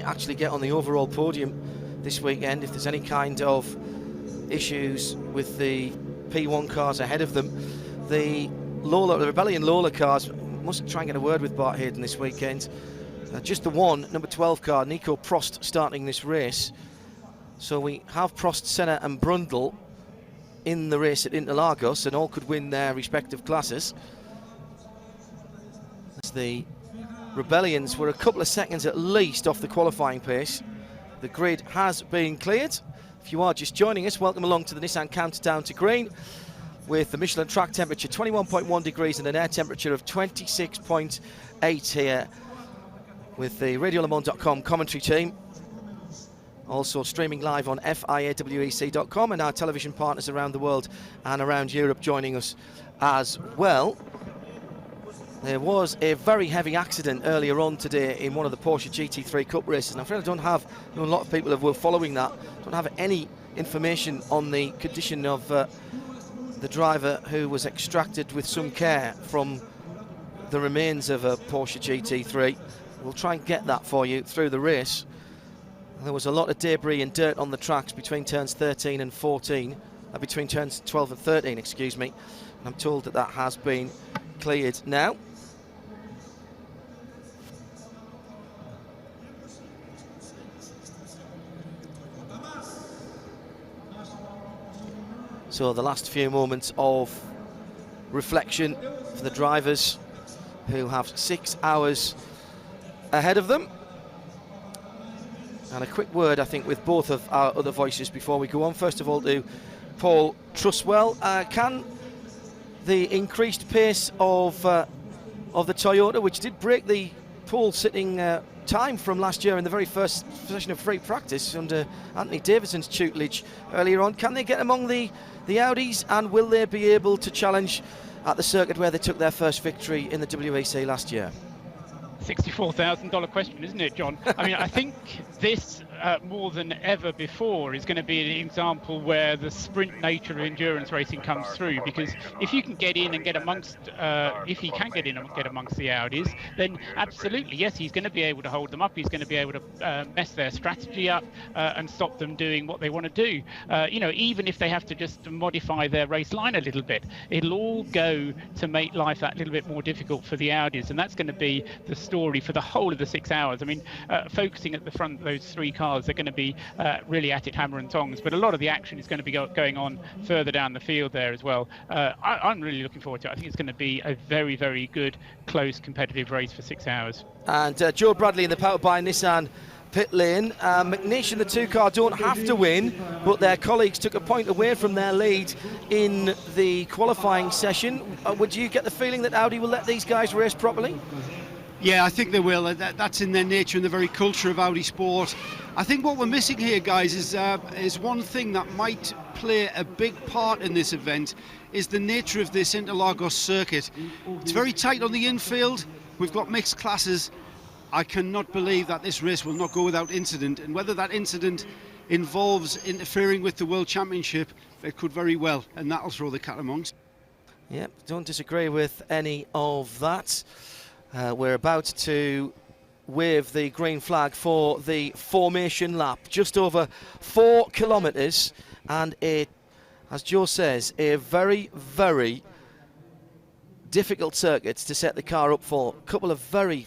actually get on the overall podium this weekend, if there's any kind of issues with the P1 cars ahead of them. The Rebellion Lola cars must try and get a word with Bart Hayden this weekend. Just the one, number 12 car, Nico Prost, starting this race. So we have Prost, Senna and Brundle in the race at Interlagos, and all could win their respective classes. As the Rebellions were a couple of seconds at least off the qualifying pace. The grid has been cleared. If you are just joining us, welcome along to the Nissan Countdown to Green, with the Michelin track temperature 21.1 degrees and an air temperature of 26.8 here, with the RadioLeMans.com commentary team. Also streaming live on FIAWEC.com, and our television partners around the world and around Europe joining us as well. There was a very heavy accident earlier on today in one of the Porsche GT3 Cup races. And I'm afraid I don't have, a lot of people were following that, don't have any information on the condition of the driver who was extracted with some care from the remains of a Porsche GT3. We'll try and get that for you through the race. There was a lot of debris and dirt on the tracks between turns 13 and 14, between turns 12 and 13, excuse me. And I'm told that that has been cleared now. So the last few moments of reflection for the drivers, who have 6 hours ahead of them. And a quick word, I think, with both of our other voices before we go on. First of all, to Paul Truswell. Can the increased pace of the Toyota, which did break the pole sitting time from last year in the very first session of free practice under Anthony Davidson's tutelage earlier on, can they get among the Audis, and will they be able to challenge at the circuit where they took their first victory in the WEC last year? $64,000 question, isn't it, John? I mean, I think this, more than ever before, is going to be an example where the sprint nature of endurance racing comes through. Because if you can get in and get amongst, if he can get in and get amongst the Audis, then absolutely, yes, he's going to be able to hold them up. He's going to be able to mess their strategy up and stop them doing what they want to do. You know, even if they have to just modify their race line a little bit, it'll all go to make life that little bit more difficult for the Audis, and that's going to be the story for the whole of the 6 hours. I mean, focusing at the front of those three cars, they're going to be really at it hammer and tongs, but a lot of the action is going to be going on further down the field there as well. I'm really looking forward to it. I think it's going to be a very, very good, close, competitive race for 6 hours. And Joe Bradley in the powered by Nissan pit lane. McNish and the two car don't have to win, but their colleagues took a point away from their lead in the qualifying session. Would you get the feeling that Audi will let these guys race properly? Yeah, I think they will. That's in their nature and the very culture of Audi sport. I think what we're missing here, guys, is one thing that might play a big part in this event is the nature of this Interlagos circuit. It's very tight on the infield. We've got mixed classes. I cannot believe that this race will not go without incident, and whether that incident involves interfering with the World Championship, it could very well, and that'll throw the cat amongst. Yep, don't disagree with any of that. We're about to wave the green flag for the formation lap. Just over 4 kilometres, and as Joe says, a very, very difficult circuit to set the car up for. A couple of three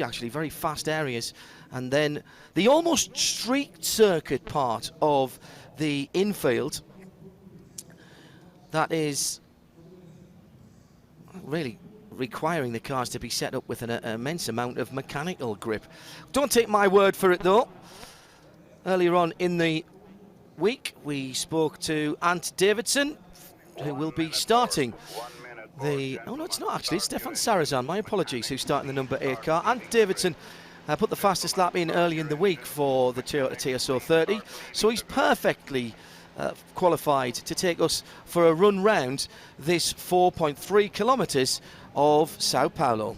actually very fast areas, and then the almost streaked circuit part of the infield. That is really requiring the cars to be set up with an immense amount of mechanical grip. Don't take my word for it though. Earlier on in the week we spoke to Ant Davidson, who will be starting oh no, it's not actually, it's Stefan Sarazan, my apologies, who's starting the number 8 car. Ant Davidson put the fastest lap in early in the week for the Toyota TSO 30, so he's perfectly qualified to take us for a run round this 4.3 kilometres of Sao Paulo.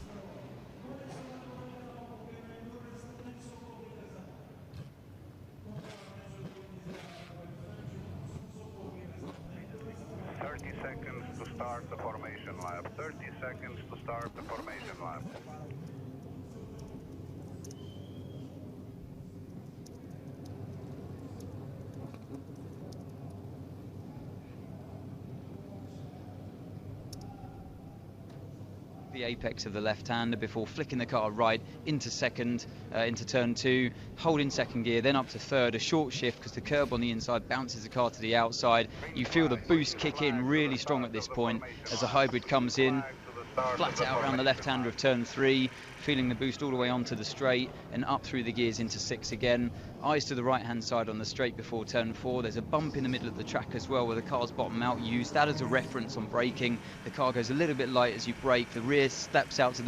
Start the formation lap. 30 seconds to start the formation lap. the apex of the left-hander before flicking the car right into second, into turn 2, holding second gear, then up to third, a short shift because the curb on the inside bounces the car to the outside. You feel the boost kick in really strong at this point as the hybrid comes in, flat out around the left-hander of turn 3, feeling the boost all the way onto the straight and up through the gears into 6 again. Eyes to the right-hand side on the straight before turn 4. There's a bump in the middle of the track as well where the car's bottom out. Use that as a reference on braking. The car goes a little bit light as you brake. The rear steps out to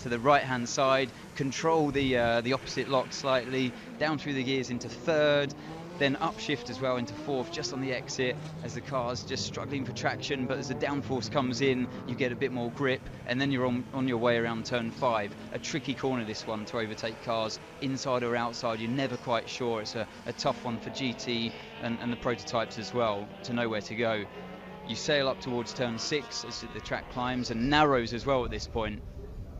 the right-hand side. Control the opposite lock slightly. Down through the gears into third. Then upshift as well into fourth, just on the exit as the car's just struggling for traction, but as the downforce comes in, you get a bit more grip, and then you're on your way around turn 5. A tricky corner, this one, to overtake cars inside or outside. You're never quite sure. It's a tough one for GT and the prototypes as well to know where to go. You sail up towards turn 6 as the track climbs and narrows as well at this point.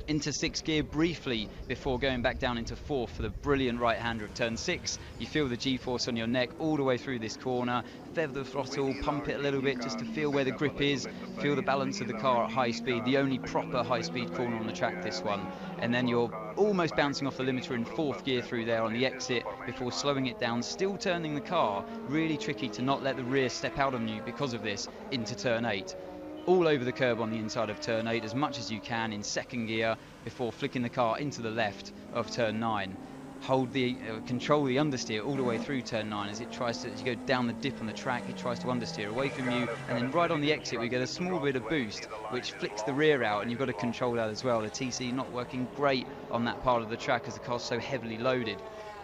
Into 6th gear briefly before going back down into 4th for the brilliant right-hander of turn 6. You feel the G-force on your neck all the way through this corner. Feather the throttle, pump it a little bit just to feel where the grip is, feel the balance of the car at high speed, the only proper high-speed corner on the track, this one. And then you're almost bouncing off the limiter in 4th gear through there on the exit before slowing it down, still turning the car. Really tricky to not let the rear step out on you because of this into turn 8. All over the curb on the inside of turn 8 as much as you can in 2nd gear before flicking the car into the left of turn 9. Hold the control the understeer all the way through turn 9 as it tries to, as you go down the dip on the track, it tries to understeer away from you, and then right on the exit we get a small bit of boost which flicks the rear out, and you've got to control that as well. The TC not working great on that part of the track as the car's so heavily loaded.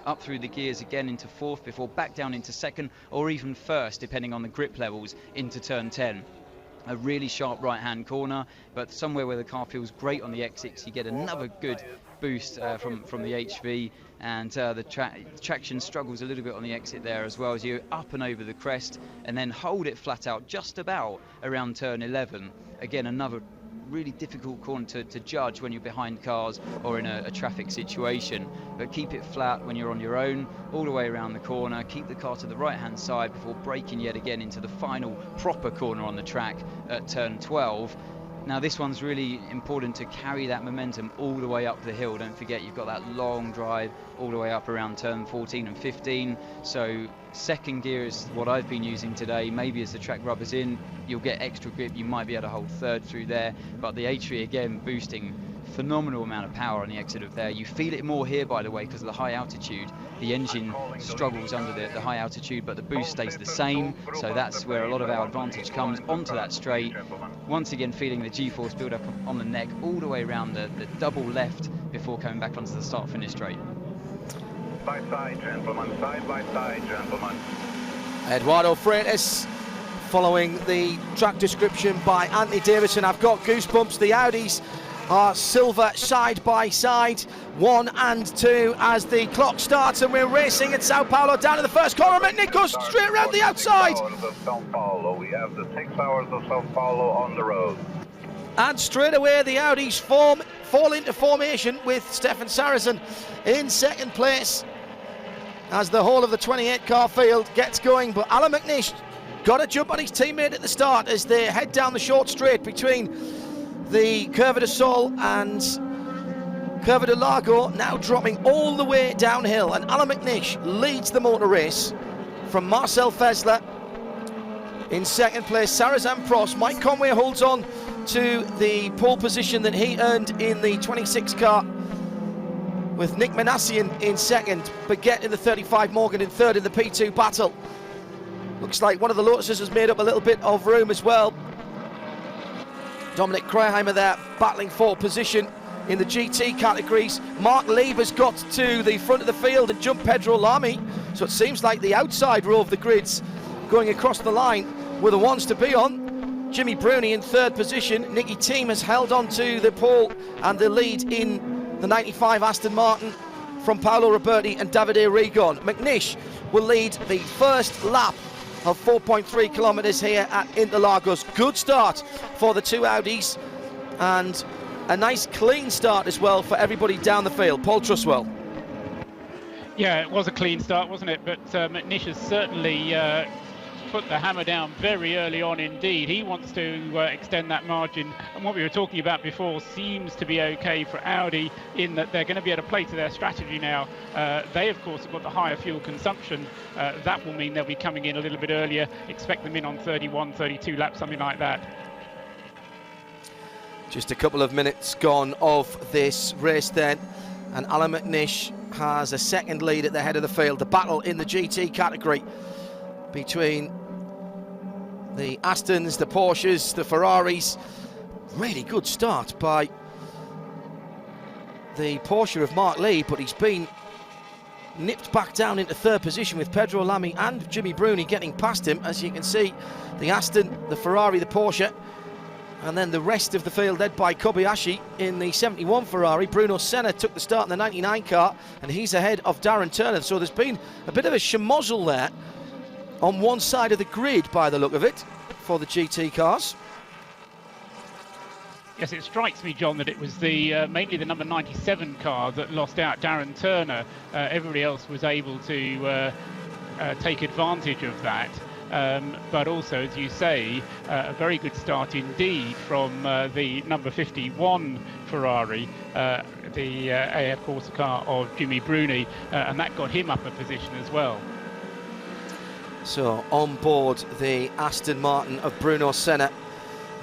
Up through the gears again into 4th before back down into 2nd or even 1st depending on the grip levels into turn 10. A really sharp right-hand corner, but somewhere where the car feels great on the exits. You get another good boost from the HV, and the traction struggles a little bit on the exit there as well as you up and over the crest, and then hold it flat out just about around turn 11. Again, another really difficult corner to judge when you're behind cars or in a traffic situation, but keep it flat when you're on your own all the way around the corner. Keep the car to the right hand side before braking yet again into the final proper corner on the track at turn 12. Now this one's really important to carry that momentum all the way up the hill. Don't forget you've got that long drive all the way up around turn 14 and 15. So 2nd gear is what I've been using today. Maybe as the track rubbers in, you'll get extra grip. You might be able to hold 3rd through there. But the HV again boosting phenomenal amount of power on the exit of there. You feel it more here, by the way, because of the high altitude. The engine struggles under the high altitude, but the boost stays the same. So that's where a lot of our advantage comes onto that straight. Once again, feeling the G-force build up on the neck all the way around the double left before coming back onto the start-finish straight. By side, gentlemen. Side by side, gentlemen. Eduardo Freitas following the track description by Anthony Davison. I've got goosebumps. The Audis are silver side by side, 1 and 2 as the clock starts, and we're racing at Sao Paulo down to the first corner. McNish goes straight around the outside. 6 hours of Sao Paulo. We have the 6 hours of Sao Paulo on the road. And straight away the Audis fall into formation with Stefan Sarrazin in 2nd place as the whole of the 28 car field gets going. But Alan McNish got a jump on his teammate at the start as they head down the short straight between the Curva de Sol and Curva de Largo, now dropping all the way downhill, and Alan McNish leads the motor race from Marcel Fessler in 2nd place. Sarrazin Prost. Mike Conway holds on to the pole position that he earned in the 26 car with Nick Manassian in 2nd, Baguette in the 35, Morgan in 3rd in the P2 battle. Looks like one of the Lotuses has made up a little bit of room as well. Dominic Kreheimer there battling for position in the GT categories. Mark Lieber's got to the front of the field and jumped Pedro Lamy. So it seems like the outside row of the grids going across the line were the ones to be on. Jimmy Bruni in 3rd position. Nicky Thiem has held on to the pole and the lead in the 95 Aston Martin from Paolo Roberti and Davide Rigon. McNish will lead the first lap of 4.3 kilometres here at Interlagos. Good start for the 2 Audis and a nice clean start as well for everybody down the field. Paul Truswell. Yeah, it was a clean start, wasn't it? But McNish has certainly put the hammer down very early on indeed. He wants to extend that margin, and what we were talking about before seems to be okay for Audi in that they're going to be able to play to their strategy now. They of course have got the higher fuel consumption. That will mean they'll be coming in a little bit earlier. Expect them in on 31, 32 laps, something like that. Just a couple of minutes gone of this race then, and Alan McNish has a second lead at the head of the field. The battle in the GT category between the Astons, the Porsches, the Ferraris. Really good start by the Porsche of Mark Lee, but he's been nipped back down into third position with Pedro Lamy and Jimmy Bruni getting past him. As you can see, the Aston, the Ferrari, the Porsche, and then the rest of the field led by Kobayashi in the 71 Ferrari. Bruno Senna took the start in the 99 car, and he's ahead of Darren Turner. So there's been a bit of a schmozzle there on one side of the grid by the look of it for the GT cars. Yes, it strikes me, John, that it was the mainly the number 97 car that lost out Darren Turner. Everybody else was able to take advantage of that. But also, as you say, a very good start indeed from the number 51 Ferrari, the AF Corsa car of Jimmy Bruni, and that got him up a position as well. So on board the Aston Martin of Bruno Senna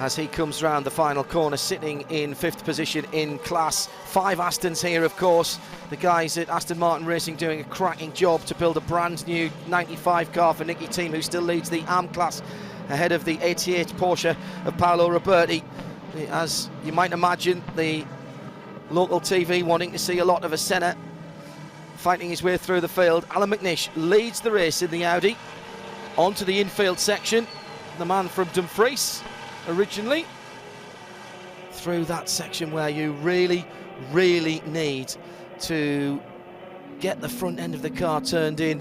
as he comes round the final corner, sitting in fifth position in class. 5 Astons here, of course. The guys at Aston Martin Racing doing a cracking job to build a brand new 95 car for Nicky Thiem, who still leads the AM class ahead of the 88 Porsche of Paolo Roberti. As you might imagine, the local TV wanting to see a lot of a Senna fighting his way through the field. Alan McNish leads the race in the Audi onto the infield section. The man from Dumfries originally, through that section where you really need to get the front end of the car turned in.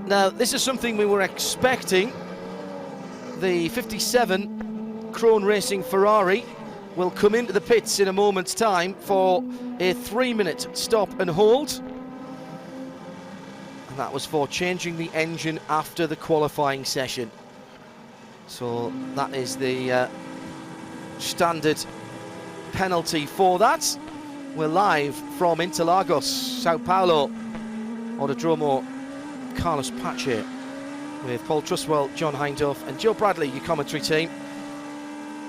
Now, this is something we were expecting. The 57 Krone Racing Ferrari will come into the pits in a moment's time for a 3-minute stop and hold, and that was for changing the engine after the qualifying session. So that is the standard penalty for that. We're live from Interlagos, Sao Paulo, Autodromo Carlos Pache, with Paul Trustwell, John Hindhaugh and Joe Bradley, your commentary team,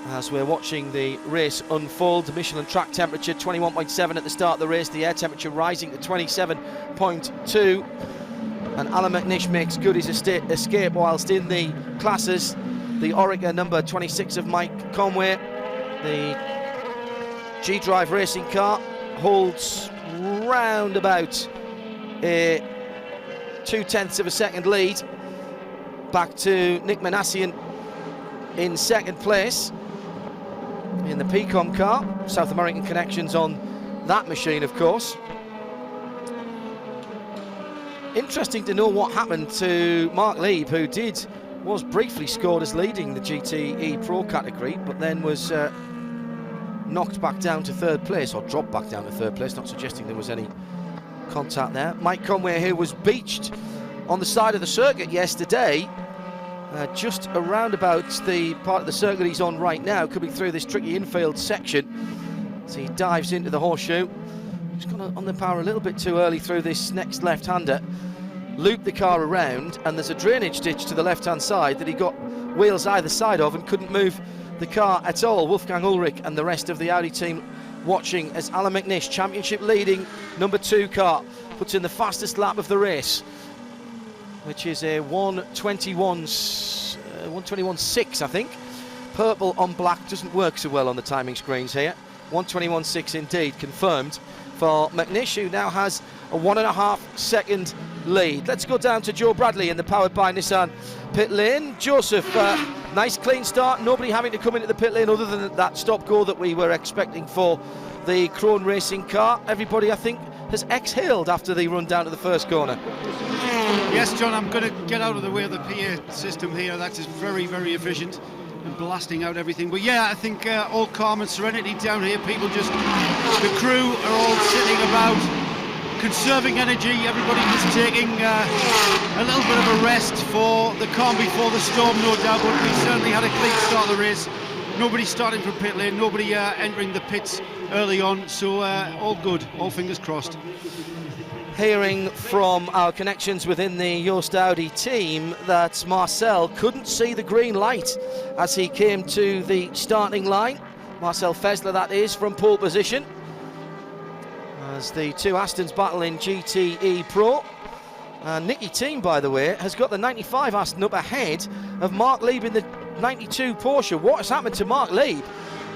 as we're watching the race unfold. The Michelin track temperature 21.7 at the start of the race, the air temperature rising to 27.2, and Alan McNish makes good his escape whilst in the classes. The Orica number 26 of Mike Conway, the G-Drive racing car, holds round about a 0.2 of a second lead back to Nick Manassian in second place in the Pecom car. South American connections on that machine, of course. Interesting to know what happened to Mark Lieb, who was briefly scored as leading the GTE Pro category, but then was knocked back down to third place, or dropped back down to third place, not suggesting there was any contact there. Mike Conway here was beached on the side of the circuit yesterday, just around about the part of the circuit he's on right now, coming through this tricky infield section. So he dives into the horseshoe. He's gone on the power a little bit too early through this next left-hander, looped the car around, and there's a drainage ditch to the left-hand side that he got wheels either side of and couldn't move the car at all. Wolfgang Ulrich and the rest of the Audi team watching as Alan McNish, championship leading number 2 car, puts in the fastest lap of the race, which is a 1:21.6, I think. Purple on black doesn't work so well on the timing screens here. 1:21.6 indeed, confirmed for McNish, who now has a 1.5 second lead. Let's go down to Joe Bradley in the powered by Nissan pit lane. Joseph, nice clean start, nobody having to come into the pit lane other than that stop-go that we were expecting for the Krone Racing car. Everybody, I think, has exhaled after the run down to the first corner. Yes, John, I'm going to get out of the way of the PA system here. That is very efficient and blasting out everything. But yeah, I think all calm and serenity down here. People just, the crew are all sitting about, conserving energy. Everybody was taking a little bit of a rest for the calm before the storm, no doubt, but we certainly had a clean start of the race. Nobody starting from pit lane, nobody entering the pits early on, so all good, all fingers crossed. Hearing from our connections within the Jost Audi team that Marcel couldn't see the green light as he came to the starting line. Marcel Fessler, that is, from pole position. As the two Astons battle in GTE Pro. Nicky Team, by the way, has got the 95 Aston up ahead of Mark Lieb in the 92 Porsche. What has happened to Mark Lieb?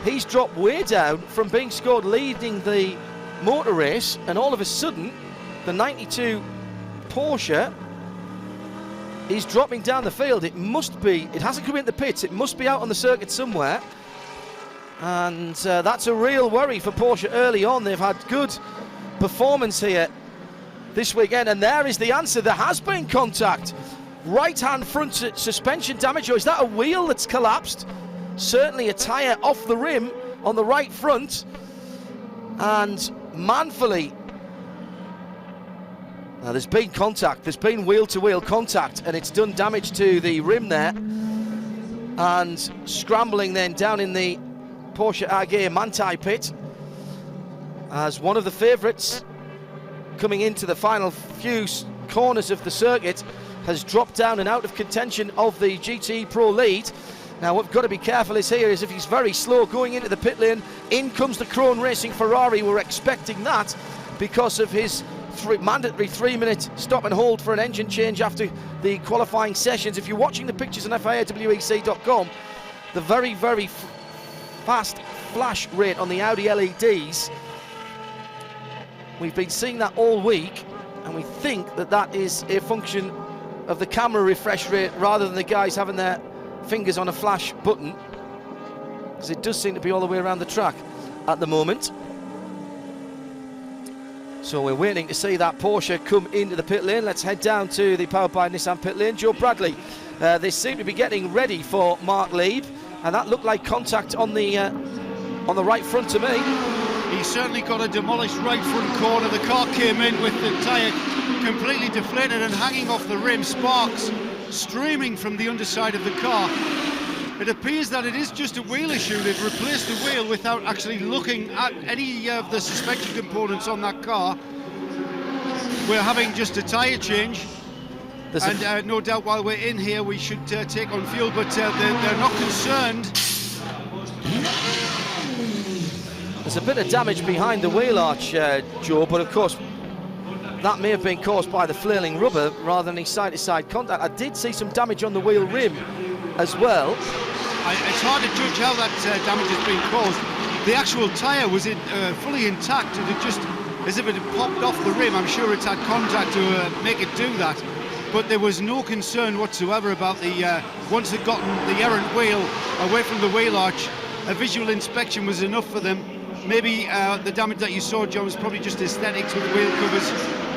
He's dropped way down from being scored leading the motor race, and all of a sudden the 92 Porsche is dropping down the field. It hasn't come into the pits, it must be out on the circuit somewhere. And that's a real worry for Porsche early on. They've had good performance here this weekend, and there is the answer. There has been contact. Right hand front suspension damage, or is that a wheel that's collapsed? Certainly a tyre off the rim on the right front, and manfully there's been contact, there's been wheel-to-wheel contact, and it's done damage to the rim there. And scrambling then down in the Porsche AG Manthey pit as one of the favourites coming into the final few corners of the circuit has dropped down and out of contention of the GT Pro lead. Now what we've got to be careful is if he's very slow going into the pit lane, in comes the Krone Racing Ferrari. We're expecting that because of his mandatory 3-minute stop and hold for an engine change after the qualifying sessions. If you're watching the pictures on FIAWEC.com, the very, very fast flash rate on the Audi LEDs, we've been seeing that all week, and we think that is a function of the camera refresh rate rather than the guys having their fingers on a flash button, because it does seem to be all the way around the track at the moment. So we're waiting to see that Porsche come into the pit lane. Let's head down to the Powered by Nissan pit lane. Joe Bradley, they seem to be getting ready for Mark Lieb, and that looked like contact on the right front to me. He certainly got a demolished right front corner. The car came in with the tyre completely deflated and hanging off the rim, sparks streaming from the underside of the car. It appears that it is just a wheel issue. They've replaced the wheel without actually looking at any of the suspension components on that car. We're having just a tyre change. And no doubt while we're in here we should take on fuel, but they're not concerned. There's a bit of damage behind the wheel arch, Joe, but of course that may have been caused by the flailing rubber rather than any side-to-side contact. I did see some damage on the wheel rim as well. It's hard to judge how that damage has been caused. The actual tyre was fully intact, and it just, as if it had popped off the rim. I'm sure it's had contact to make it do that. But there was no concern whatsoever about once they'd gotten the errant wheel away from the wheel arch, a visual inspection was enough for them. Maybe the damage that you saw, John, was probably just aesthetics with wheel covers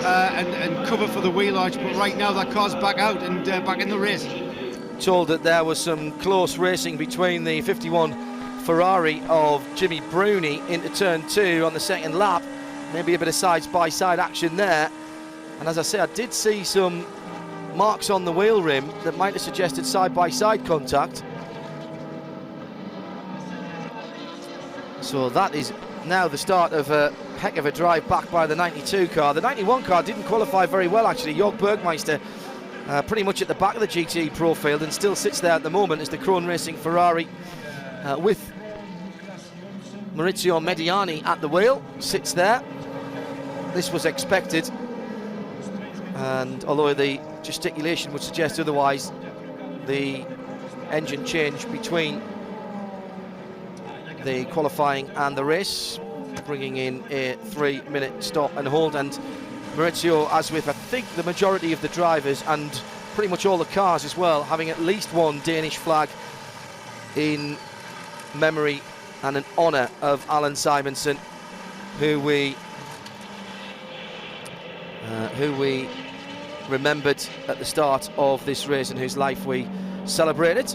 and cover for the wheel arch, but right now that car's back out and back in the race. Told that there was some close racing between the 51 Ferrari of Jimmy Bruni into turn 2 on the second lap. Maybe a bit of side-by-side action there. And as I say, I did see some marks on the wheel rim that might have suggested side-by-side contact. So that is now the start of a heck of a drive back by the 92 car. The 91 car didn't qualify very well, actually. Jörg Bergmeister pretty much at the back of the GT Pro field and still sits there at the moment as the Krone Racing Ferrari with Maurizio Mediani at the wheel, sits there. This was expected, and although the gesticulation would suggest otherwise, the engine change between the qualifying and the race, bringing in a 3-minute stop and hold. And Maurizio, as with I think the majority of the drivers and pretty much all the cars as well, having at least one Danish flag in memory and in honour of Alan Simonsen, who we remembered at the start of this race and whose life we celebrated.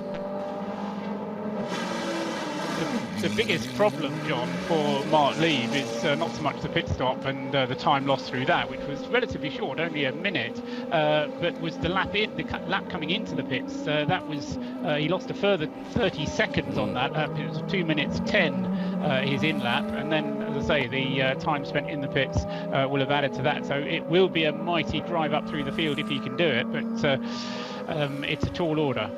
the biggest problem, John, for Mark Lieb is not so much the pit stop and the time lost through that, which was relatively short, only a minute, but was the lap coming into the pits. That was he lost a further 30 seconds on that. It was 2 minutes 10 his in lap, and then, as I say, the time spent in the pits will have added to that. So it will be a mighty drive up through the field if he can do it, but it's a tall order.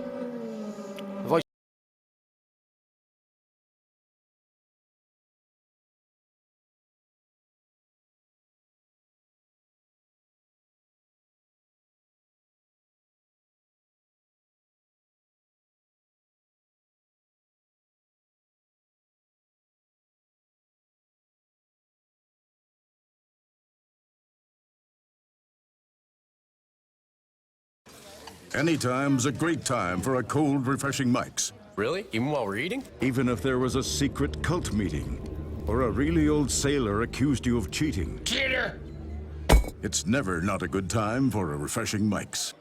Any time's a great time for a cold, refreshing Mike's. Really? Even while we're eating? Even if there was a secret cult meeting, or a really old sailor accused you of cheating. Cheater! It's never not a good time for a refreshing Mike's.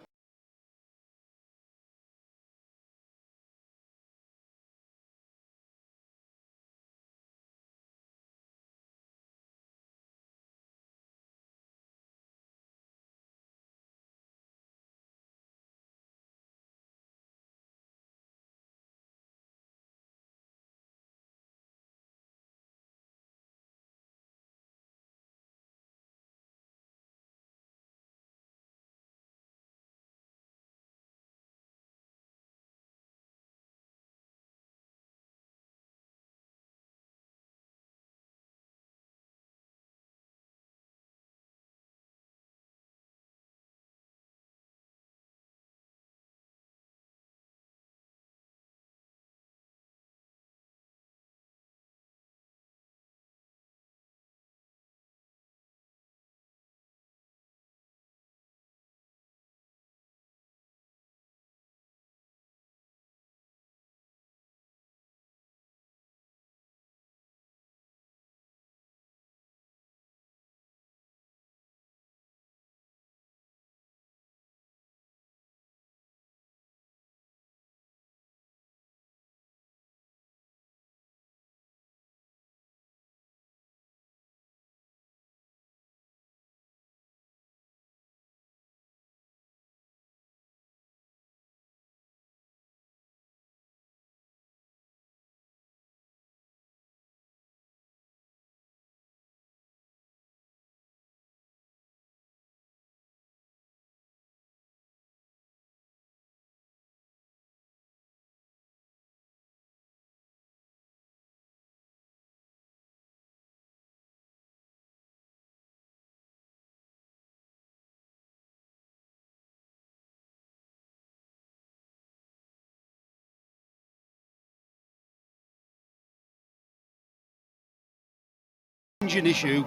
Engine issue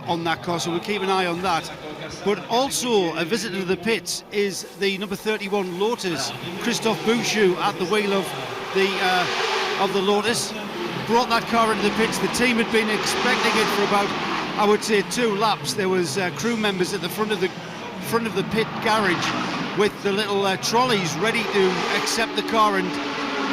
on that car, so we'll keep an eye on that. But also a visitor to the pits is the number 31 Lotus, Christophe Bouchou, at the wheel of the Lotus. Brought that car into the pits. The team had been expecting it for about, I would say, 2 laps. There was crew members at the front of the pit garage with the little trolleys ready to accept the car, and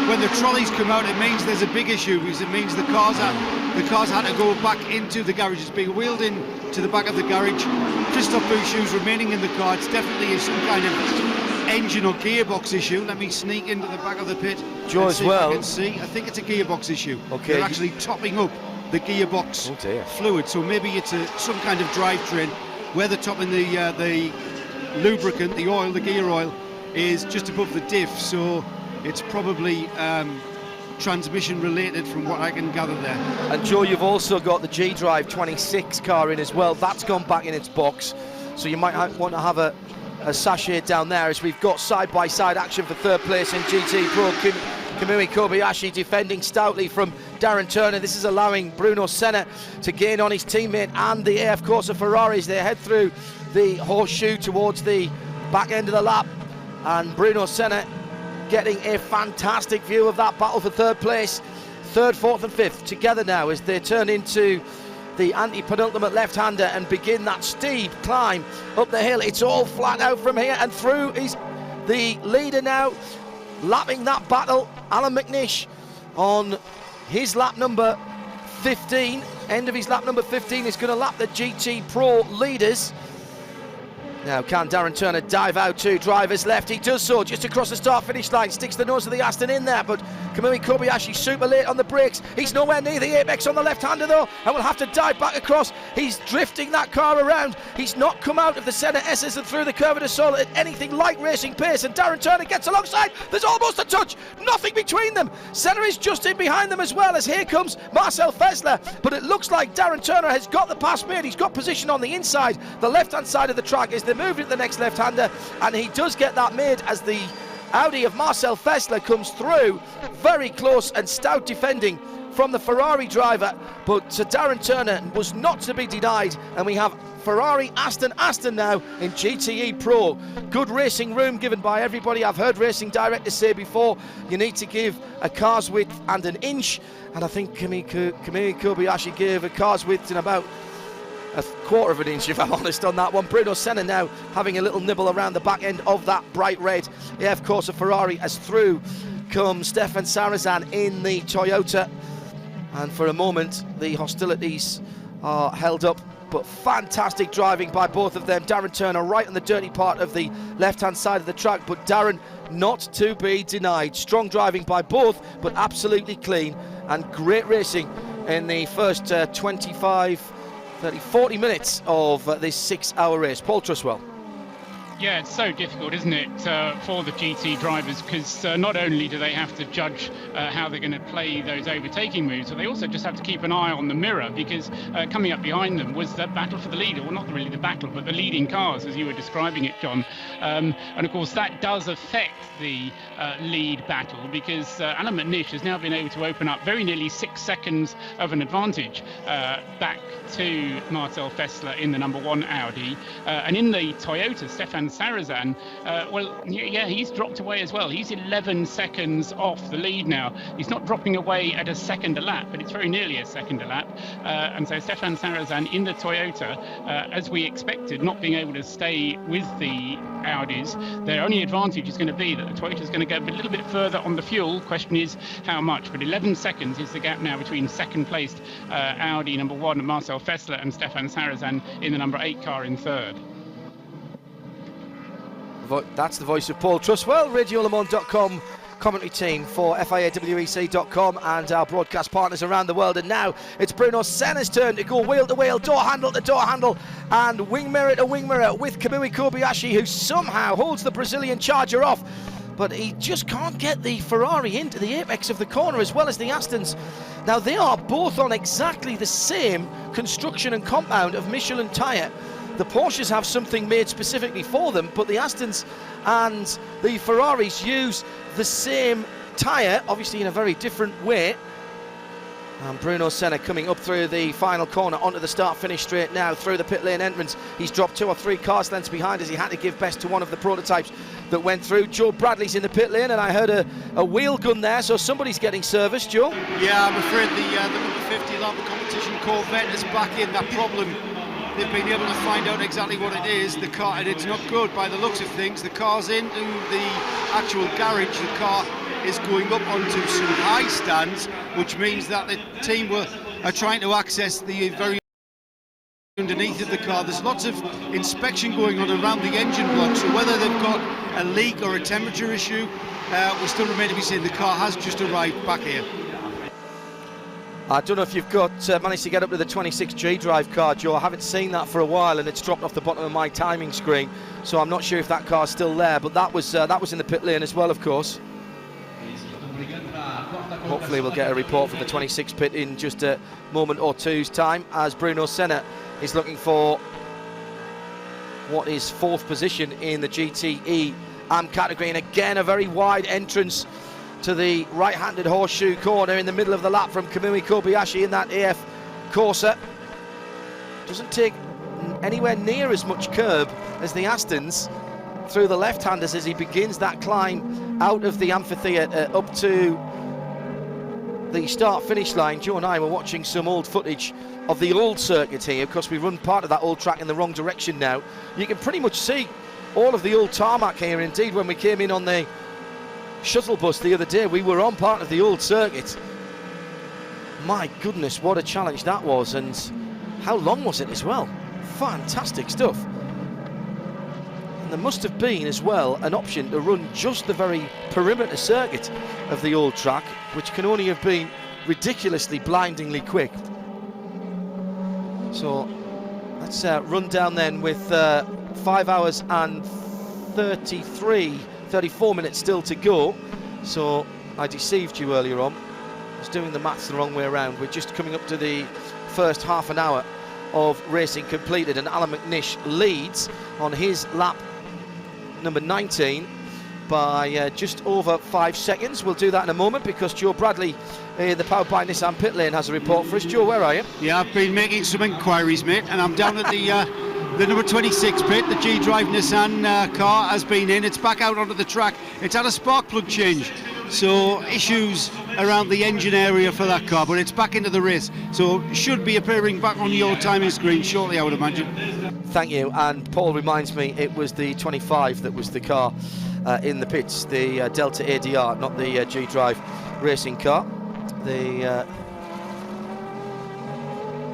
when the trolleys come out, it means there's a big issue, because it means the cars had to go back into the garage. It's being wheeled in to the back of the garage. Christophe Bouchou's remaining in the car. It's definitely some kind of engine or gearbox issue. Let me sneak into the back of the pit. Joe, as well. I think it's a gearbox issue. Okay. They're actually topping up the gearbox fluid, so maybe it's some kind of drivetrain where they're topping the lubricant, the oil, the gear oil, is just above the diff. So it's probably transmission related from what I can gather there. And Joe, you've also got the G-Drive 26 car in as well. That's gone back in its box, so you might want to have a sachet down there, as we've got side-by-side action for third place in GT Pro. Kamui Kobayashi defending stoutly from Darren Turner. This is allowing Bruno Senna to gain on his teammate and the AF Corsa Ferraris. They head through the horseshoe towards the back end of the lap, and Bruno Senna getting a fantastic view of that battle for third place. Third, fourth and fifth together now as they turn into the anti-penultimate left-hander and begin that steep climb up the hill. It's all flat out from here and through. Is the leader now lapping that battle. Alan McNish on his lap number 15, end of his lap number 15, is going to lap the GT Pro leaders. Now, can Darren Turner dive out to driver's left? He does so, just across the start-finish line, sticks the nose of the Aston in there, but Kamui Kobayashi super late on the brakes. He's nowhere near the apex on the left-hander though, and will have to dive back across. He's drifting that car around. He's not come out of the centre S's and through the curve of the Sol at anything like racing pace, and Darren Turner gets alongside. There's almost a touch, nothing between them. Senna is just in behind them as well, as here comes Marcel Fessler, but it looks like Darren Turner has got the pass made. He's got position on the inside, the left-hand side of the track, is the moving to the next left-hander, and he does get that made as the Audi of Marcel Fessler comes through. Very close and stout defending from the Ferrari driver, but Darren Turner was not to be denied, and we have Ferrari Aston now in GTE Pro. Good racing room given by everybody. I've heard racing directors say before, you need to give a car's width and an inch, and I think Kamui Kobayashi gave a car's width in about a quarter of an inch, if I'm honest, on that one. Bruno Senna now having a little nibble around the back end of that bright red. Yeah, of course, a Ferrari, as through comes Stefan Sarazan in the Toyota, and for a moment the hostilities are held up, but fantastic driving by both of them. Darren Turner right on the dirty part of the left-hand side of the track, but Darren not to be denied. Strong driving by both, but absolutely clean, and great racing in the first 40 minutes of this 6-hour race. Paul Truswell. Yeah, it's so difficult, isn't it, for the GT drivers, because not only do they have to judge how they're going to play those overtaking moves, but they also just have to keep an eye on the mirror, because coming up behind them was the battle for the lead, or not really the battle, but the leading cars, as you were describing it, John. And of course, that does affect the lead battle, because Alan McNish has now been able to open up very nearly 6 seconds of an advantage back to Marcel Fessler in the number 1 Audi. And in the Toyota, Stefan Sarazan, he's dropped away as well. He's 11 seconds off the lead now. He's not dropping away at a second a lap, but it's very nearly a second a lap. And so Stefan Sarazan in the Toyota, as we expected, not being able to stay with the Audis. Their only advantage is going to be that the Toyota is going to go a little bit further on the fuel. Question is how much, but 11 seconds is the gap now between second placed Audi number 1 Marcel Fessler and Stefan Sarazan in the number 8 car in third. That's the voice of Paul Truswell, RadioLeMans.com commentary team for FIAWEC.com and our broadcast partners around the world. And now it's Bruno Senna's turn to go wheel to wheel, door handle to door handle, and wing mirror to wing mirror with Kamui Kobayashi, who somehow holds the Brazilian Charger off, but he just can't get the Ferrari into the apex of the corner, as well as the Astons. Now, they are both on exactly the same construction and compound of Michelin tyre. The Porsches have something made specifically for them, but the Astons and the Ferraris use the same tyre, obviously in a very different way. And Bruno Senna coming up through the final corner onto the start-finish straight now through the pit lane entrance. He's dropped 2 or 3 cars lengths behind, as he had to give best to one of the prototypes that went through. Joe Bradley's in the pit lane, and I heard a wheel gun there, so somebody's getting serviced, Joe. Yeah, I'm afraid the number 50 lap of competition Corvette is back in. That problem, they've been able to find out exactly what it is. The car, and it's not good by the looks of things. The car's into the actual garage. The car is going up onto some high stands, which means that the team are trying to access the very underneath of the car. There's lots of inspection going on around the engine block, so whether they've got a leak or a temperature issue will still remain to be seen. The car has just arrived back here. I don't know if you've managed to get up to the 26G drive car, Joe. I haven't seen that for a while, and it's dropped off the bottom of my timing screen, so I'm not sure if that car's still there, but that was in the pit lane as well, of course. Hopefully we'll get a report from the 26 pit in just a moment or two's time, as Bruno Senna is looking for what is 4th position in the GTE AM category, and again a very wide entrance to the right-handed horseshoe corner in the middle of the lap from Kamui Kobayashi in that AF Corsa. Doesn't take anywhere near as much curb as the Astons through the left-handers as he begins that climb out of the amphitheatre up to the start-finish line. Joe and I were watching some old footage of the old circuit here, because we run part of that old track in the wrong direction now. You can pretty much see all of the old tarmac here. Indeed, when we came in on the shuttle bus the other day, we were on part of the old circuit. My goodness, what a challenge that was, and how long was it as well? Fantastic stuff. And there must have been as well an option to run just the very perimeter circuit of the old track, which can only have been ridiculously, blindingly quick. So let's run down then with 5 hours and 34 minutes still to go. So I deceived you earlier on. I was doing the maths the wrong way around. We're just coming up to the first half an hour of racing completed, and Alan McNish leads on his lap number 19 by just over 5 seconds. We'll do that in a moment because Joe Bradley in the Powered by Nissan pit lane has a report for us. Joe, where are you? Yeah, I've been making some inquiries, mate, and I'm down at the number 26 pit. The G-Drive Nissan car has been in. It's back out onto the track. It's had a spark plug change, so issues around the engine area for that car, but it's back into the race, so should be appearing back on your timing screen shortly, I would imagine. Thank you. And Paul reminds me it was the 25 that was the car in the pits, the Delta ADR, not the G-Drive racing car.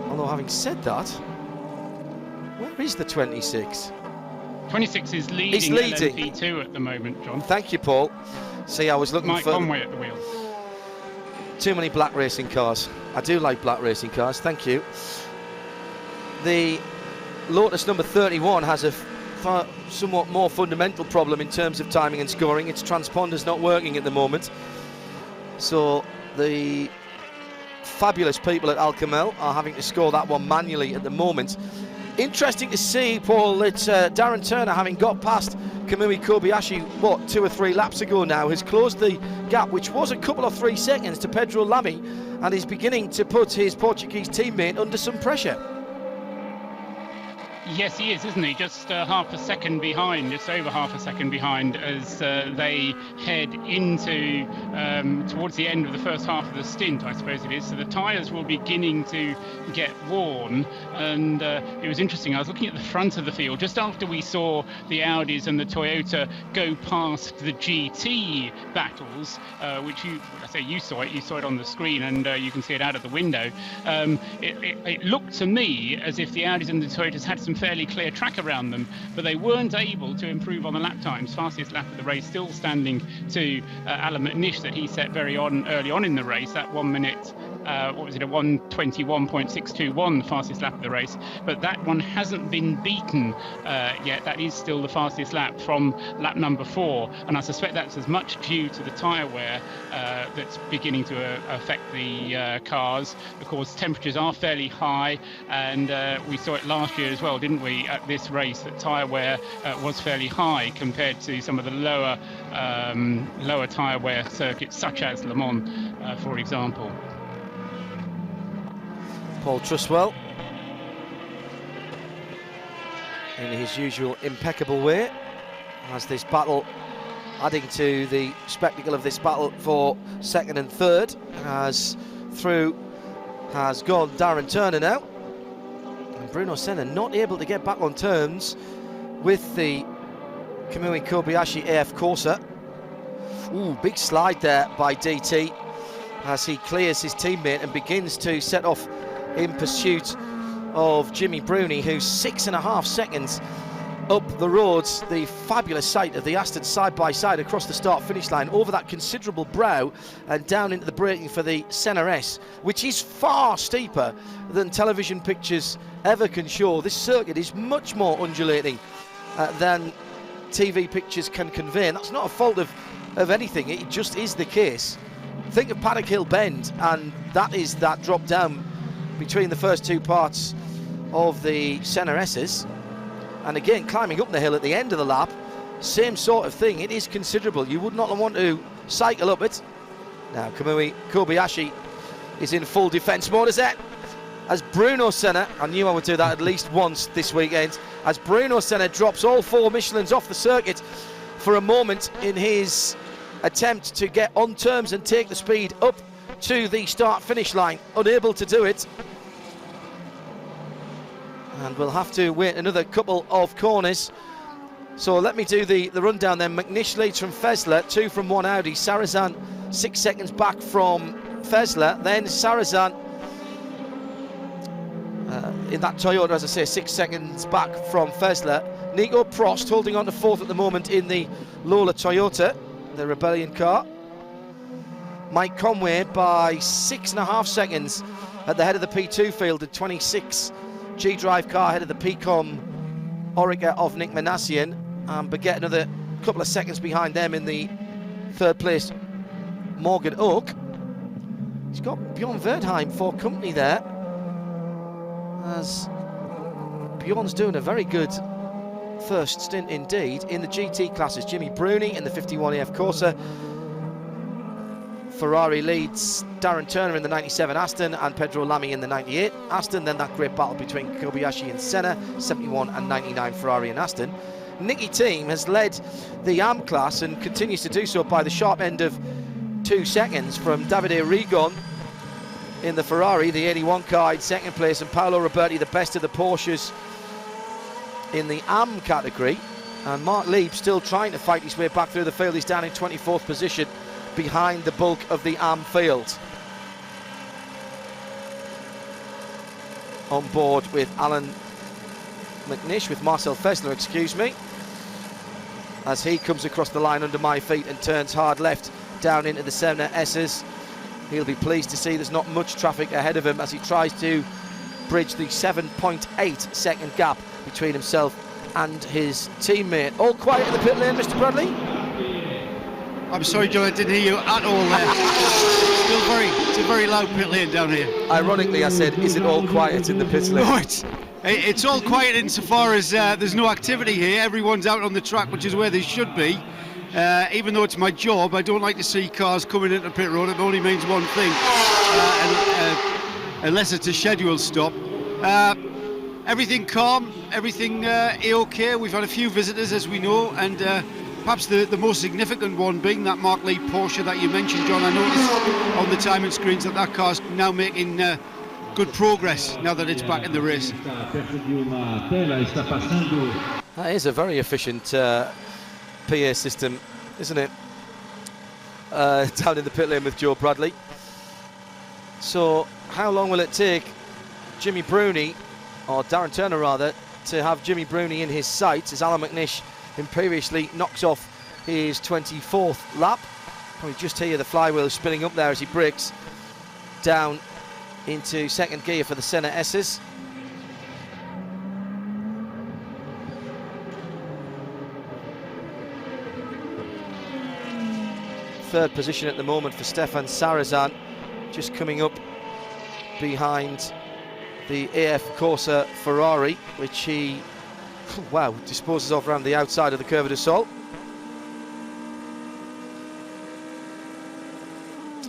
Although having said that, where is the 26? 26 is leading. He's leading. LMP2 at the moment, John. Thank you, Paul. See, I was looking Mike for Conway at the wheel. too many black racing cars. I do like black racing cars, thank you. The Lotus number 31 has a somewhat more fundamental problem in terms of timing and scoring. Its transponder's not working at the moment. So the fabulous people at Alcamel are having to score that one manually at the moment. Interesting to see, Paul, that Darren Turner, having got past Kamui Kobayashi, 2 or 3 laps ago now, has closed the gap, which was a couple of 3 seconds, to Pedro Lamy, and is beginning to put his Portuguese teammate under some pressure. Yes, he is, isn't he? Just half a second behind, just over half a second behind, as they head into towards the end of the first half of the stint, I suppose it is. So the tyres were beginning to get worn, and it was interesting. I was looking at the front of the field just after we saw the Audis and the Toyota go past the GT battles, which you saw it on the screen, and you can see it out of the window. It looked to me as if the Audis and the Toyotas had some fairly clear track around them, but they weren't able to improve on the lap times. Fastest lap of the race still standing to Alan McNish that he set early on in the race, that 1 minute, a 1:21.621, the fastest lap of the race, but that one hasn't been beaten yet. That is still the fastest lap from lap number 4, and I suspect that's as much due to the tyre wear that's beginning to affect the cars. Of course, temperatures are fairly high, and we saw it last year as well, didn't we, at this race, that tyre wear was fairly high compared to some of the lower tyre wear circuits, such as Le Mans, for example. Paul Truswell, in his usual impeccable way, as this battle, adding to the spectacle of this battle for second and third, has gone Darren Turner now. And Bruno Senna not able to get back on terms with the Kamui Kobayashi AF Corsa. Ooh, big slide there by DT as he clears his teammate and begins to set off in pursuit of Jimmy Bruni, who's 6.5 seconds up the roads. The fabulous sight of the Aston side-by-side across the start-finish line, over that considerable brow and down into the braking for the Senna S, which is far steeper than television pictures ever can show. This circuit is much more undulating than TV pictures can convey, and that's not a fault of anything, it just is the case. Think of Paddock Hill Bend, and that is that drop down between the first 2 parts of the Senna S's, and again climbing up the hill at the end of the lap, same sort of thing. It is considerable. You would not want to cycle up it. Now Kamui Kobayashi is in full defence mode as Bruno Senna, I knew I would do that at least once this weekend, as Bruno Senna drops all 4 Michelins off the circuit for a moment in his attempt to get on terms and take the speed up to the start-finish line, unable to do it. And we'll have to wait another couple of corners. So let me do the rundown then. McNish leads from Fesler, 2 from 1 Audi. Sarazan 6 seconds back from Fessler, then Sarazan in that Toyota, as I say, 6 seconds back from Fessler. Nico Prost holding on to 4th at the moment in the Lola Toyota, the Rebellion car. Mike Conway by 6.5 seconds at the head of the P2 field, the 26 G-Drive car ahead of the PCOM Orica of Nick Manassian, but get another couple of seconds behind them in the 3rd place Morgan Oak. He's got Bjorn Verdheim for company there, as Bjorn's doing a very good first stint indeed. In the GT classes, Jimmy Bruni in the 51 AF Corsa. Ferrari leads Darren Turner in the 97 Aston and Pedro Lamy in the 98 Aston. Then that great battle between Kobayashi and Senna, 71 and 99 Ferrari and Aston. Nicky Team has led the AM class and continues to do so by the sharp end of 2 seconds from Davide Rigon in the Ferrari, the 81 car, in 2nd place, and Paolo Roberti, the best of the Porsches in the AM category. And Mark Lieb still trying to fight his way back through the field. He's down in 24th position behind the bulk of the AM field. On board with Alan McNish, with Marcel Fessler, excuse me, as he comes across the line under my feet and turns hard left down into the Senna S's. He'll be pleased to see there's not much traffic ahead of him as he tries to bridge the 7.8 second gap between himself and his teammate. All quiet in the pit lane, Mr. Bradley? I'm sorry, John, I didn't hear you at all there. It's a very loud pit lane down here. Ironically, I said, is it all quiet in the pit lane? No, it's all quiet insofar as there's no activity here. Everyone's out on the track, which is where they should be. Even though it's my job, I don't like to see cars coming into pit road. It only means one thing, unless it's a scheduled stop. Everything calm, everything A-OK. We've had a few visitors, as we know, and perhaps the most significant one being that Mark Lee Porsche that you mentioned, John. I noticed on the timing screens that car's now making good progress now that it's back in the race. That is a very efficient PA system, isn't it? Down in the pit lane with Joe Bradley. So how long will it take Jimmy Bruni, or Darren Turner rather, to have Jimmy Bruni in his sights as Alan McNish imperiously knocks off his 24th lap? Probably just hear the flywheel spinning up there as he brakes down into 2nd gear for the Senna S's. Third position at the moment for Stefan Sarazan, just coming up behind the AF Corsa Ferrari, which he, wow, disposes of around the outside of the curve of assault.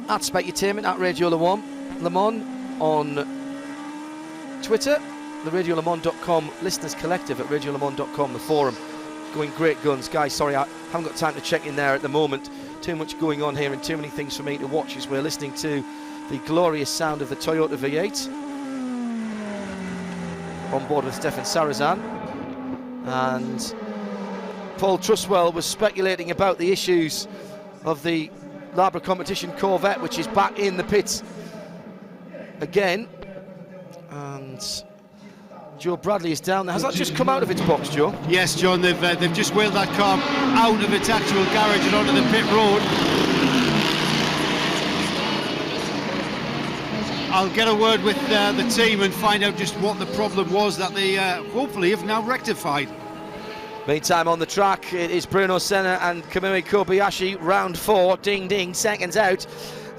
At Specutainment, at Radio Le Mans on Twitter, the RadioLeMans.com listeners collective at RadioLeMans.com, the forum, going great guns. Guys, sorry, I haven't got time to check in there at the moment. Too much going on here and too many things for me to watch as we're listening to the glorious sound of the Toyota V8 on board with Stefan Sarazan. And Paul Truswell was speculating about the issues of the Labra Competition Corvette, which is back in the pits again. And Joe Bradley is down there. Has that just come out of its box, Joe? Yes, John, they've just wheeled that car out of its actual garage and onto the pit road. I'll get a word with the team and find out just what the problem was that they hopefully have now rectified. Meantime, on the track, it is Bruno Senna and Kamui Kobayashi, round 4, ding ding, seconds out,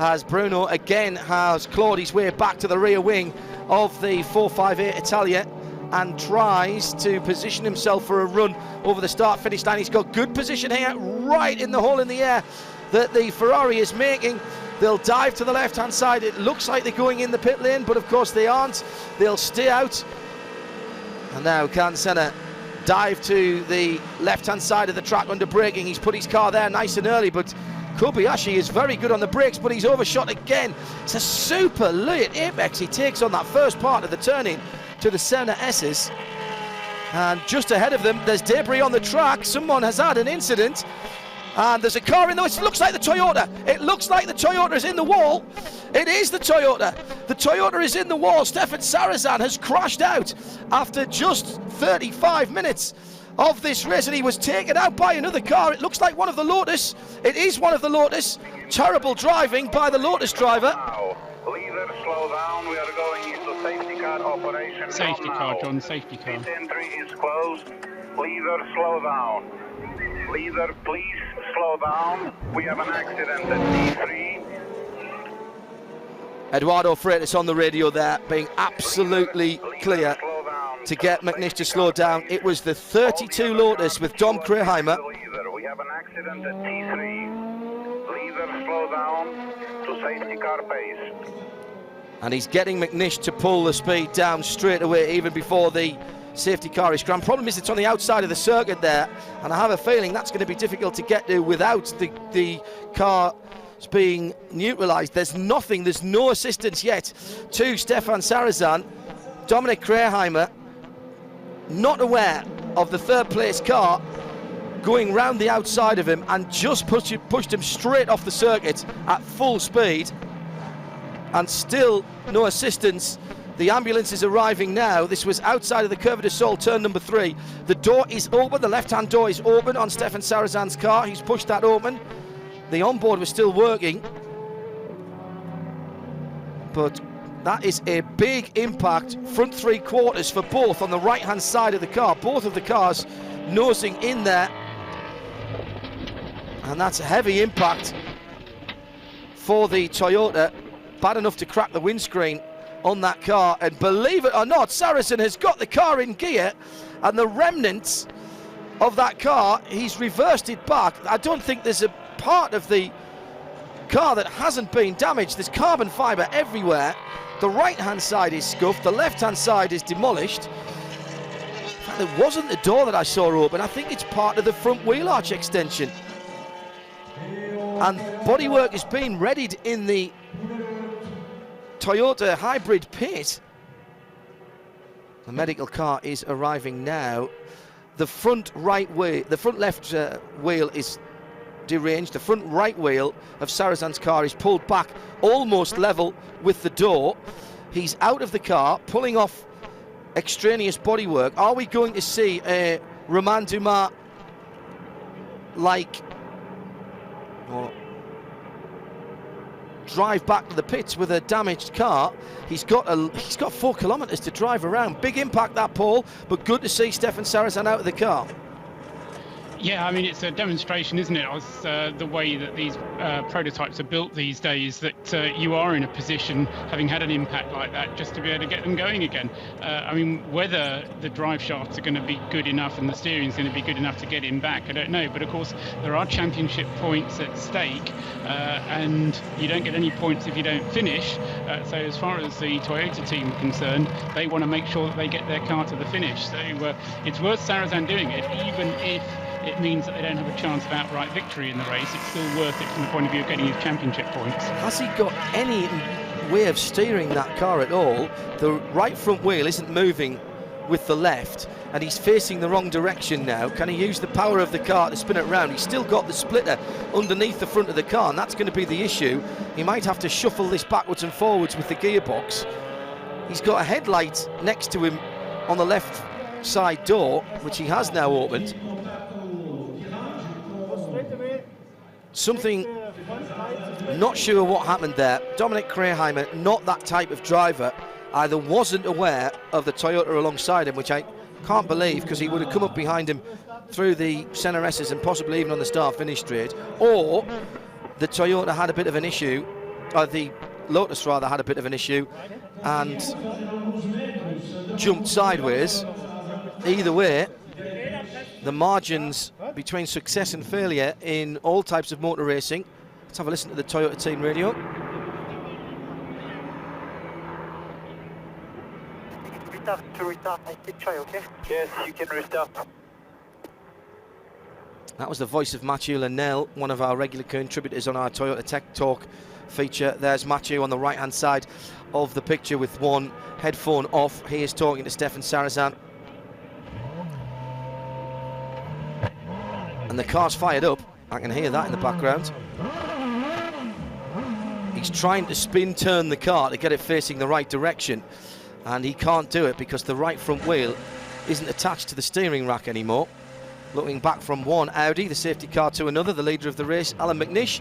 as Bruno again has clawed his way back to the rear wing of the 458 Italia and tries to position himself for a run over the start-finish line. He's got good position here, right in the hole in the air that the Ferrari is making. They'll dive to the left-hand side. It looks like they're going in the pit lane, but of course they aren't. They'll stay out. And now can Senna dive to the left-hand side of the track under braking. He's put his car there nice and early, but Kobayashi is very good on the brakes, but he's overshot again. It's a super late apex he takes on that first part of the turn-in to the Senna S's. And just ahead of them, there's debris on the track. Someone has had an incident, And there's a car in there. It looks like the Toyota. It looks like the Toyota is in the wall. It is the Toyota. The Toyota is in the wall. Stefan Sarazan has crashed out after just 35 minutes of this race, and he was taken out by another car. It looks like one of the Lotus. It is one of the Lotus. Terrible driving by the Lotus driver. Leader, slow down. We are going into safety car operation. Safety car, John, safety car. Pit entry is closed. Leader, slow down. Leader, please slow down. We have an accident at T3. Eduardo Freitas on the radio there, being absolutely clear to get McNish to slow down. It was the 32 Lotus with Dom Kreheimer. We have an accident at T3. Leader, slow down to safety car pace. And he's getting McNish to pull the speed down straight away, even before the safety car is scrammed. Problem is, it's on the outside of the circuit there, and I have a feeling that's going to be difficult to get to without the car being neutralised. There's nothing, there's no assistance yet to Stefan Sarazan. Dominic Kreheimer, not aware of the third place car going round the outside of him, and just pushed him straight off the circuit at full speed, and still no assistance. The ambulance is arriving now. This was outside of the Curve de Sol, turn number 3. The door is open, the left-hand door is open on Stefan Sarazan's car. He's pushed that open. The onboard was still working, but that is a big impact. Front 3 quarters for both on the right-hand side of the car. Both of the cars nosing in there, and that's a heavy impact for the Toyota. Bad enough to crack the windscreen on that car, and believe it or not, Saracen has got the car in gear, and the remnants of that car, he's reversed it back. I don't think there's a part of the car that hasn't been damaged. There's carbon fibre everywhere. The right-hand side is scuffed, the left-hand side is demolished. In fact, it wasn't the door that I saw open. I think it's part of the front wheel arch extension. And bodywork is being readied in the Toyota hybrid pit. The medical car is arriving now. The front right wheel, the front left wheel is deranged. The front right wheel of Sarazan's car is pulled back almost level with the door. He's out of the car, pulling off extraneous bodywork. Are we going to see a Romain Dumas like drive back to the pits with a damaged car? He's got 4 kilometres to drive around. Big impact that, Paul, but good to see Stefan Sarazan out of the car. Yeah, I mean, it's a demonstration, isn't it, of the way that these prototypes are built these days, that you are in a position, having had an impact like that, just to be able to get them going again. I mean, whether the drive shafts are going to be good enough and the steering is going to be good enough to get him back, I don't know. But of course, there are championship points at stake, and you don't get any points if you don't finish. So as far as the Toyota team are concerned, they want to make sure that they get their car to the finish. So it's worth Sarazan doing it, even if it means that they don't have a chance of outright victory in the race. It's still worth it from the point of view of getting his championship points. Has he got any way of steering that car at all? The right front wheel isn't moving with the left, and he's facing the wrong direction now. Can he use the power of the car to spin it around? He's still got the splitter underneath the front of the car, and that's going to be the issue. He might have to shuffle this backwards and forwards with the gearbox. He's got a headlight next to him on the left side door, which he has now opened. Something, not sure what happened there. Dominic Kreheimer, not that type of driver, either wasn't aware of the Toyota alongside him, which I can't believe, because he would have come up behind him through the center S's and possibly even on the start-finish straight, or the Toyota had a bit of an issue, or the Lotus rather had a bit of an issue and jumped sideways. Either way, the margins between success and failure in all types of motor racing. Let's have a listen to the Toyota team radio. Restart, I keep try, okay? Yes, you can restart. That was the voice of Mathieu Lenel, one of our regular contributors on our Toyota Tech Talk feature. There's Mathieu on the right-hand side of the picture with one headphone off. He is talking to Stefan Sarazan. And the car's fired up. I can hear that in the background. He's trying to spin turn the car to get it facing the right direction, and he can't do it because the right front wheel isn't attached to the steering rack anymore. Looking back from one Audi, the safety car, to another, the leader of the race, Alan McNish.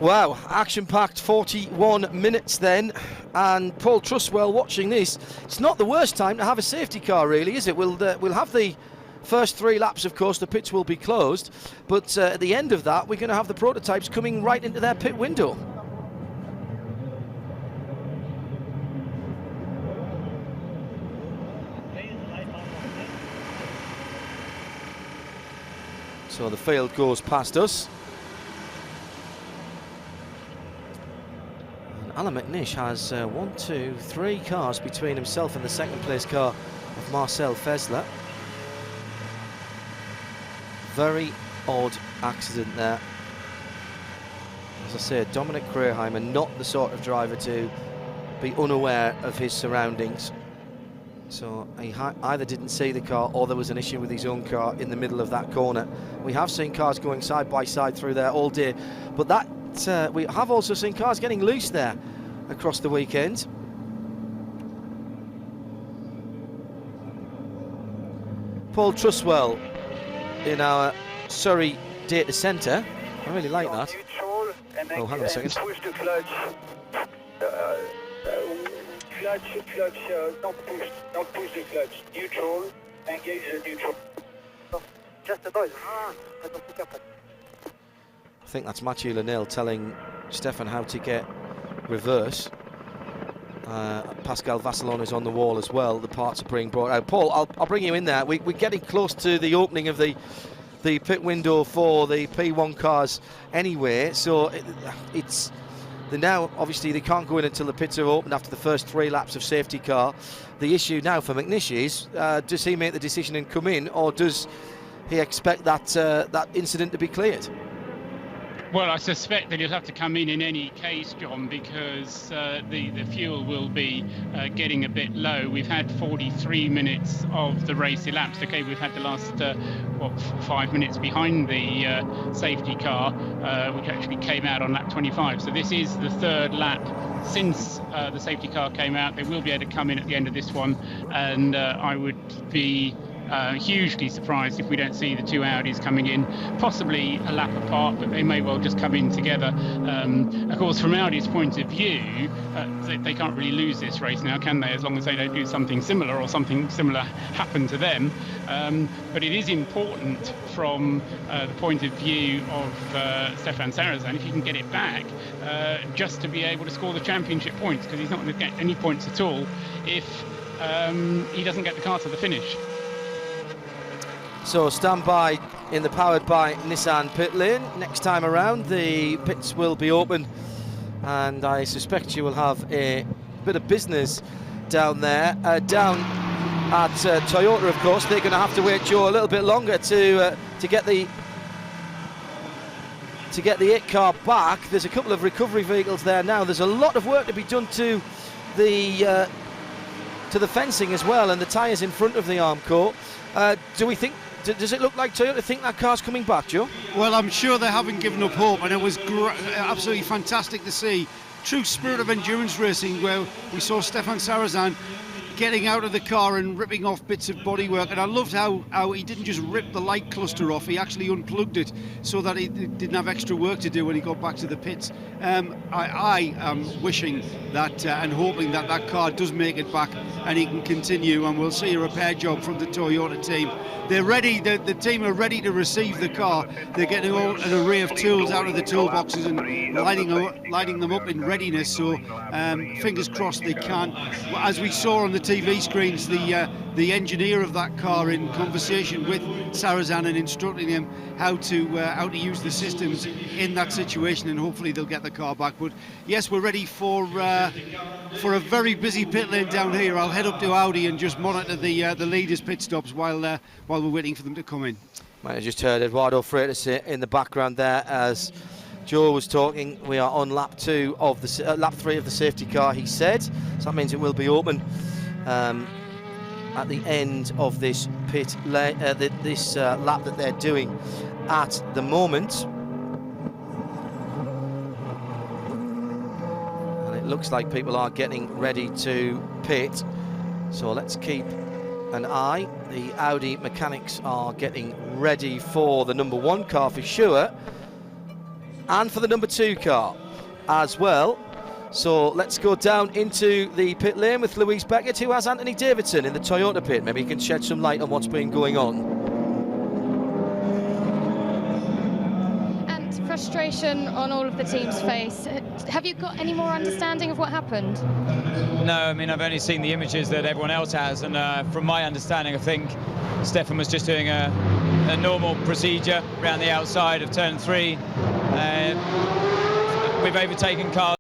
Wow, action-packed 41 minutes then, and Paul Truswell watching this. It's not the worst time to have a safety car, really, is it? We'll have the first 3 laps, of course. The pits will be closed, but at the end of that, we're going to have the prototypes coming right into their pit window. So the field goes past us. And Alan McNish has 1, 2, 3 cars between himself and the second place car of Marcel Fesler. Very odd accident there. As I say, Dominic Kreheimer, not the sort of driver to be unaware of his surroundings. So he either didn't see the car or there was an issue with his own car in the middle of that corner. We have seen cars going side by side through there all day, but that we have also seen cars getting loose there across the weekend. Paul Truswell in our Surrey data centre. I really like that. Oh, hang on a second. Push the clutch. Don't push the clutch. Neutral, engage the neutral. Just a noise. I think that's Mathieu Lenel telling Stefan how to get reverse. Pascal Vasselon is on the wall as well. The parts are being brought out. Paul, I'll bring you in there. We're getting close to the opening of the pit window for the P1 cars anyway, so it's... Now, obviously, they can't go in until the pits are opened after the first 3 laps of safety car. The issue now for McNish is, does he make the decision and come in, or does he expect that incident to be cleared? Well, I suspect that he'll have to come in any case, John, because the fuel will be getting a bit low. We've had 43 minutes of the race elapsed. Okay, we've had the last 5 minutes behind the safety car, which actually came out on lap 25. So this is the 3rd lap since the safety car came out. They will be able to come in at the end of this one, and I would be hugely surprised if we don't see the 2 Audis coming in, possibly a lap apart, but they may well just come in together. Of course, from Audi's point of view, they can't really lose this race now, can they, as long as they don't do something similar or something similar happen to them. But it is important from the point of view of Stefan Sarrazin, if he can get it back, just to be able to score the championship points, because he's not going to get any points at all if he doesn't get the car to the finish. So stand by in the powered by Nissan pit lane. Next time around, the pits will be open, and I suspect you will have a bit of business down there. Down at Toyota, of course, they're going to have to wait, Joe, a little bit longer to get the IT car back. There's a couple of recovery vehicles there now. There's a lot of work to be done to the fencing as well, and the tyres in front of the Armco. Does it look like Toyota think that car's coming back, Joe? Well, I'm sure they haven't given up hope, and it was absolutely fantastic to see. True spirit of endurance racing, where we saw Stefan Sarrazin getting out of the car and ripping off bits of bodywork, and I loved how he didn't just rip the light cluster off, he actually unplugged it so that he didn't have extra work to do when he got back to the pits. I am wishing that and hoping that that car does make it back and he can continue, and we'll see a repair job from the Toyota team. They're ready, the team are ready to receive the car. They're getting an array of tools out of the toolboxes and lighting them up in readiness, so fingers crossed they can. As we saw on the TV screens, the engineer of that car in conversation with Sarrazin and instructing him how to use the systems in that situation, and hopefully they'll get the car back. But yes, we're ready for a very busy pit lane down here. I'll head up to Audi and just monitor the leaders' pit stops while we're waiting for them to come in. Might have just heard Eduardo Freitas in the background there as Joe was talking. We are on lap 3 of the safety car, he said. So that means it will be open at the end of this lap that they're doing. at the moment. And it looks like people are getting ready to pit. So let's keep an eye. The Audi mechanics are getting ready for the number 1 car for sure, and for the number 2 car as well. So let's go down into the pit lane with Louise Beckett, who has Anthony Davidson in the Toyota pit. Maybe he can shed some light on what's been going on. And frustration on all of the team's face. Have you got any more understanding of what happened? No, I mean, I've only seen the images that everyone else has, and from my understanding, I think Stefan was just doing a normal procedure around the outside of turn 3. We've overtaken cars.